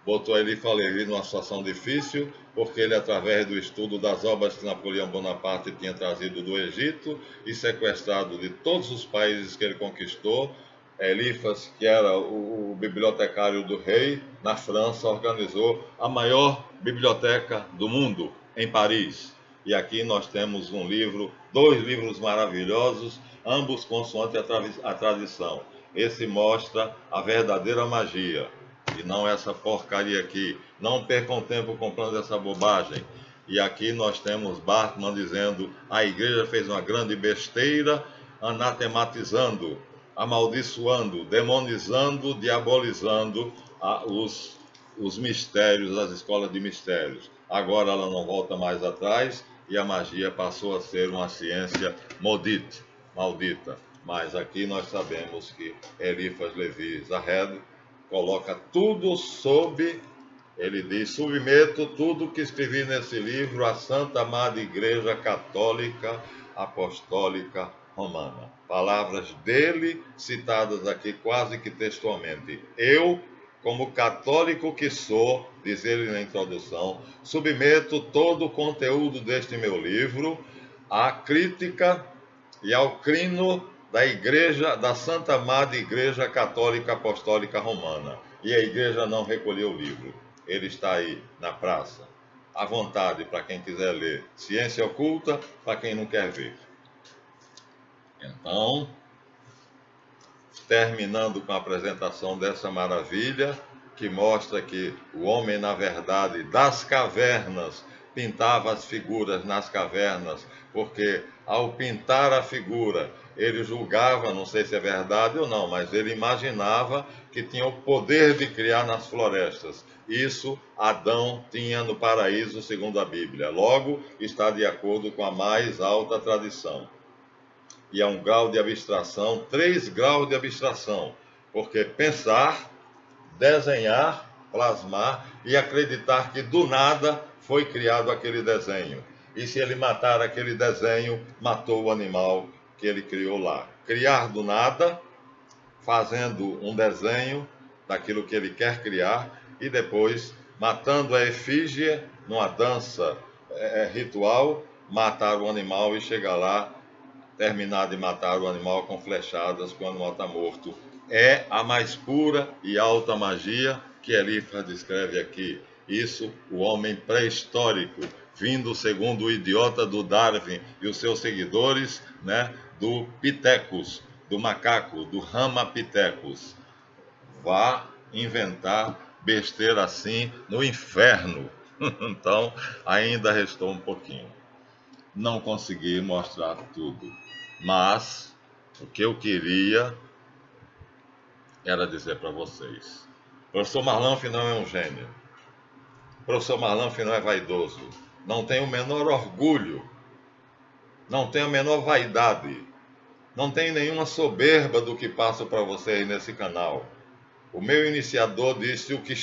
botou Eliphas Levi numa situação difícil, porque ele, através do estudo das obras que Napoleão Bonaparte tinha trazido do Egito e sequestrado de todos os países que ele conquistou, Eliphas, que era o bibliotecário do rei, na França, organizou a maior biblioteca do mundo, em Paris. E aqui nós temos um livro, 2 livros maravilhosos, ambos consoante a tradição. Esse mostra a verdadeira magia, e não essa porcaria aqui. Não percam tempo comprando essa bobagem. E aqui nós temos Bachmann dizendo, a igreja fez uma grande besteira, anatematizando, amaldiçoando, demonizando, diabolizando os mistérios, as escolas de mistérios. Agora ela não volta mais atrás e a magia passou a ser uma ciência maldita. Mas aqui nós sabemos que Eliphas Levi Zahed coloca tudo sob, ele diz, submeto tudo que escrevi nesse livro à Santa Amada Igreja Católica Apostólica Romana. Palavras dele citadas aqui quase que textualmente. Eu, como católico que sou, diz ele na introdução, submeto todo o conteúdo deste meu livro à crítica e ao crino da Igreja, da Santa Amada Igreja Católica Apostólica Romana. E a igreja não recolheu o livro. Ele está aí na praça, à vontade para quem quiser ler. Ciência oculta para quem não quer ver. Então, terminando com a apresentação dessa maravilha, que mostra que o homem, na verdade, das cavernas, pintava as figuras nas cavernas, porque ao pintar a figura, ele julgava, não sei se é verdade ou não, mas ele imaginava que tinha o poder de criar nas florestas. Isso Adão tinha no paraíso, segundo a Bíblia. Logo, está de acordo com a mais alta tradição. E é um grau de abstração, 3 graus de abstração, porque pensar, desenhar, plasmar e acreditar que do nada foi criado aquele desenho. E se ele matar aquele desenho, matou o animal que ele criou lá. Criar do nada, fazendo um desenho daquilo que ele quer criar e depois matando a efígie numa dança ritual, matar o animal e chegar lá, terminar de matar o animal com flechadas, quando o animal está morto. É a mais pura e alta magia que Eliphas descreve aqui. Isso, o homem pré-histórico, vindo segundo o idiota do Darwin e os seus seguidores, né, do Pithecus, do macaco, do Ramapithecus. Vá inventar besteira assim no inferno. Então, ainda restou um pouquinho. Não consegui mostrar tudo, mas o que eu queria era dizer para vocês, professor Marlanf não é um gênio. O professor Marlanf não é vaidoso. Não tem o menor orgulho. Não tem a menor vaidade. Não tem nenhuma soberba do que passo para vocês nesse canal. O meu iniciador disse: o que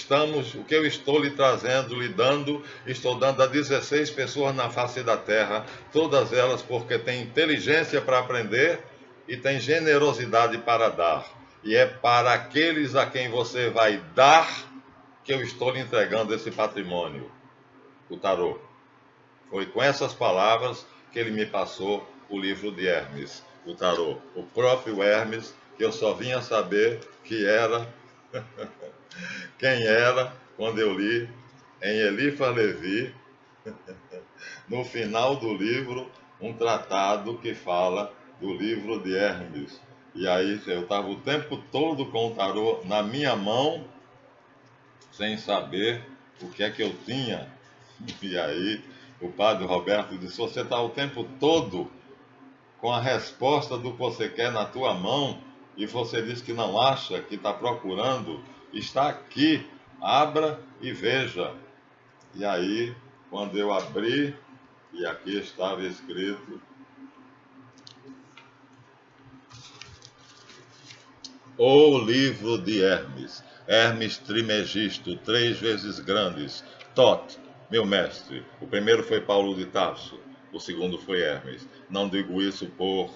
eu estou lhe trazendo, lhe dando, estou dando a 16 pessoas na face da terra, todas elas porque têm inteligência para aprender e têm generosidade para dar. E é para aqueles a quem você vai dar que eu estou lhe entregando esse patrimônio, o tarô. Foi com essas palavras que ele me passou o livro de Hermes, o tarô. O próprio Hermes, que eu só vinha saber que era quem era quando eu li em Eliphas Levi, no final do livro, um tratado que fala do livro de Hermes. E aí eu estava o tempo todo com o tarô na minha mão, sem saber o que é que eu tinha. E aí o padre Roberto disse: você está o tempo todo com a resposta do que você quer na tua mão e você diz que não acha, que está procurando, está aqui, abra e veja. E aí, quando eu abri, e aqui estava escrito: O livro de Hermes, Hermes Trimegisto, 3 vezes grandes, Tot, meu mestre. O primeiro foi Paulo de Tarso, o segundo foi Hermes. Não digo isso por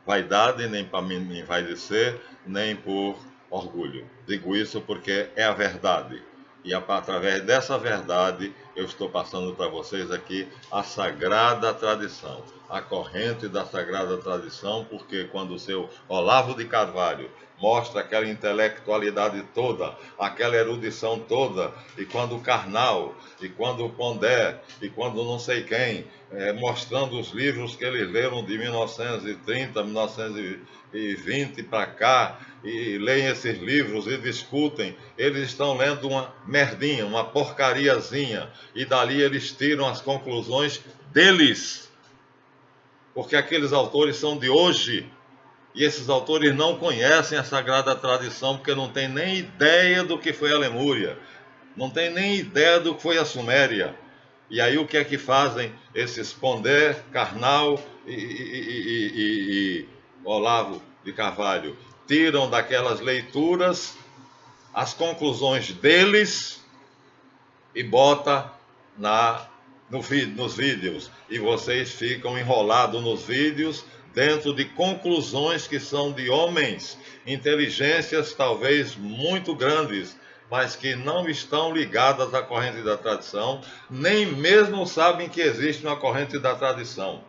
vaidade, nem para me envaidecer, nem por orgulho. Digo isso porque é a verdade. E através dessa verdade, eu estou passando para vocês aqui a sagrada tradição, a corrente da sagrada tradição, porque quando o seu Olavo de Carvalho mostra aquela intelectualidade toda, aquela erudição toda, e quando o Karnal, e quando o Pondé, e quando não sei quem, mostrando os livros que eles leram de 1930, 1920 para cá, e leem esses livros e discutem, eles estão lendo uma merdinha, uma porcariazinha, e dali eles tiram as conclusões deles, porque aqueles autores são de hoje, e esses autores não conhecem a sagrada tradição, porque não têm nem ideia do que foi a Lemúria, não têm nem ideia do que foi a Suméria. E aí o que é que fazem esses Pondé, Karnal e Olavo de Carvalho? Tiram daquelas leituras as conclusões deles e bota nos vídeos. E vocês ficam enrolados nos vídeos dentro de conclusões que são de homens, inteligências talvez muito grandes, mas que não estão ligadas à corrente da tradição, nem mesmo sabem que existe uma corrente da tradição.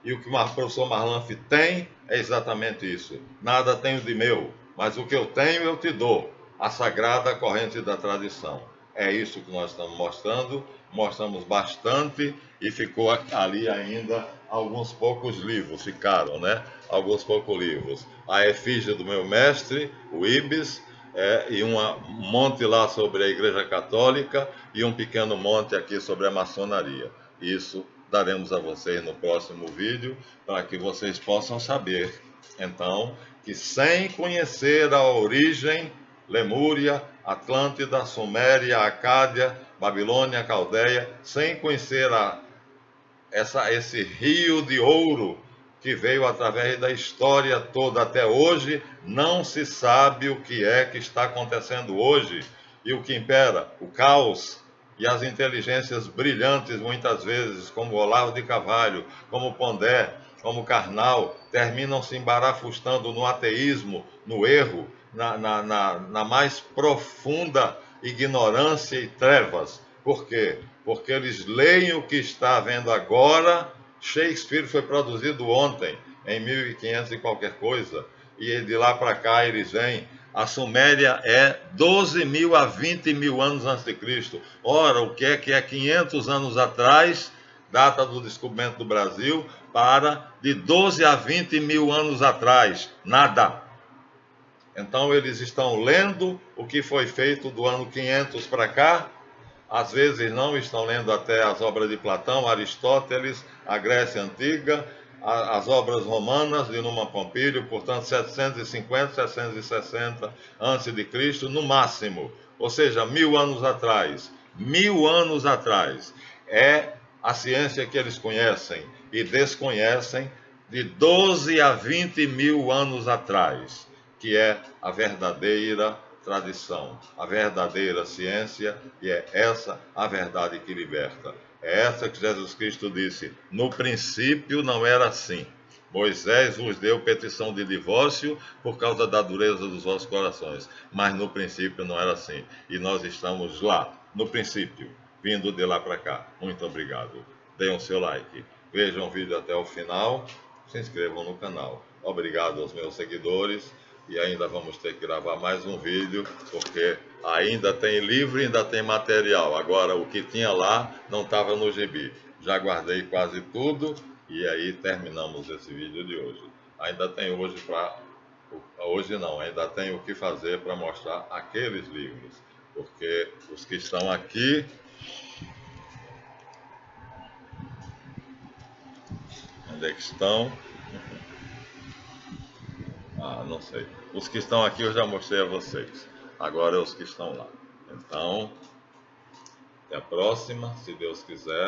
E o que o professor Marlanf tem é exatamente isso. Nada tenho de meu, mas o que eu tenho eu te dou, a sagrada corrente da tradição. É isso que nós estamos mostrando, mostramos bastante e ficou ali ainda alguns poucos livros, ficaram, né? Alguns poucos livros. A efígie do meu mestre, o Ibis, e um monte lá sobre a Igreja Católica e um pequeno monte aqui sobre a maçonaria. Isso daremos a vocês no próximo vídeo, para que vocês possam saber, então, que sem conhecer a origem, Lemúria, Atlântida, Suméria, Acádia, Babilônia, Caldeia, sem conhecer esse rio de ouro que veio através da história toda até hoje, não se sabe o que é que está acontecendo hoje. E o que impera? O caos e as inteligências brilhantes, muitas vezes, como Olavo de Carvalho, como Pondé, como Karnal, terminam se embarafustando no ateísmo, no erro, na mais profunda ignorância e trevas. Por quê? Porque eles leem o que está havendo agora. Shakespeare foi produzido ontem, em 1500 e qualquer coisa, e de lá para cá eles vêm. A Suméria é 12 mil a 20 mil anos antes de Cristo. Ora, o que é 500 anos atrás, data do descobrimento do Brasil, para de 12 a 20 mil anos atrás? Nada. Então eles estão lendo o que foi feito do ano 500 para cá. Às vezes não estão lendo até as obras de Platão, Aristóteles, a Grécia Antiga, as obras romanas de Numa Pompílio, portanto 750, 760 a.C., no máximo, ou seja, 1000 anos atrás. 1000 anos atrás é a ciência que eles conhecem e desconhecem de 12 a 20 mil anos atrás, que é a verdadeira tradição, a verdadeira ciência, e é essa a verdade que liberta. É essa que Jesus Cristo disse: no princípio não era assim. Moisés vos deu petição de divórcio por causa da dureza dos vossos corações, mas no princípio não era assim. E nós estamos lá, no princípio, vindo de lá para cá. Muito obrigado. Deem o seu like, vejam o vídeo até o final, se inscrevam no canal. Obrigado aos meus seguidores. E ainda vamos ter que gravar mais um vídeo, porque ainda tem livro e ainda tem material. Agora, o que tinha lá não estava no gibi. Já guardei quase tudo e aí terminamos esse vídeo de hoje. Ainda tem hoje para... Hoje não, ainda tem o que fazer para mostrar aqueles livros. Porque os que estão aqui... Onde é que estão? Ah, não sei. Os que estão aqui eu já mostrei a vocês. Agora é os que estão lá. Então, até a próxima, se Deus quiser.